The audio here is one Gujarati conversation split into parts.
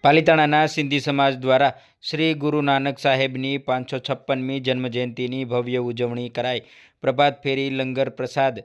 પાલિતાણાના સિંધી સમાજ દ્વારા શ્રી ગુરુ નાનક સાહેબની 556મી જન્મજયંતિની ભવ્ય ઉજવણી કરાઈ. પ્રભાત ફેરી, લંગર પ્રસાદ,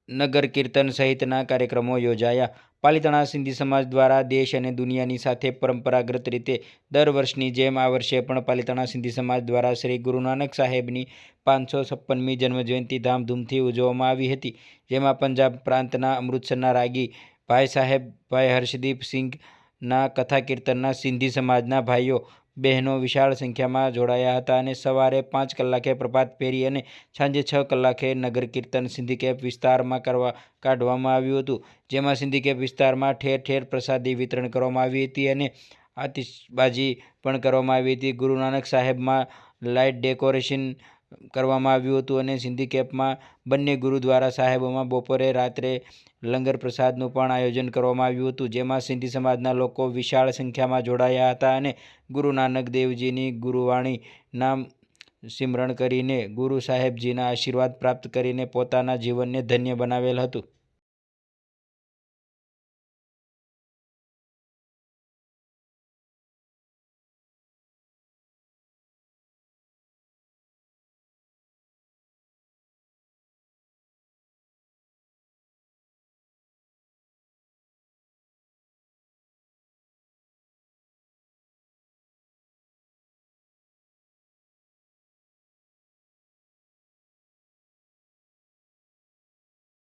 નગર કીર્તન સહિતના કાર્યક્રમો યોજાયા. પાલિતાણા સિંધી સમાજ દ્વારા દેશ અને દુનિયાની સાથે પરંપરાગત રીતે દર વર્ષની જેમ આ વર્ષે પણ પાલિતાણા સિંધી સમાજ દ્વારા શ્રી ગુરુ નાનક સાહેબની 556મી જન્મજયંતિ ધામધૂમથી ઉજવવામાં આવી હતી. જેમાં પંજાબ પ્રાંતના અમૃતસરના રાગી ભાઈ સાહેબ ભાઈ હર્ષદીપ સિંઘ ના કથા કીર્તનના સિંધી સમાજના ભાઈઓ બહેનો વિશાળ સંખ્યામાં જોડાયા હતા અને સવારે 5 કલાકે પ્રભાત ફેરી અને સાંજે 6 કલાકે નગર કીર્તન સિંધી કેમ્પ વિસ્તારમાં કાઢવામાં આવ્યું હતું. જેમાં સિંધી કેમ્પ વિસ્તારમાં ઠેર ઠેર પ્રસાદી વિતરણ કરવામાં આવી હતી અને આતિશબાજી પણ કરવામાં આવી હતી. ગુરુ નાનક સાહેબમાં લાઇટ ડેકોરેશન કરવામાં આવ્યું હતું અને સિંધી કેમ્પમાં બંને ગુરુદ્વારા સાહેબોમાં બપોરે રાત્રે લંગર પ્રસાદનું પણ આયોજન કરવામાં આવ્યું હતું. જેમાં સિંધી સમાજના લોકો વિશાળ સંખ્યામાં જોડાયા હતા અને ગુરુ નાનક દેવજીની ગુરુવાણી નામ સિમરણ કરીને ગુરુ સાહેબજીના આશીર્વાદ પ્રાપ્ત કરીને પોતાના જીવનને ધન્ય બનાવેલ હતું.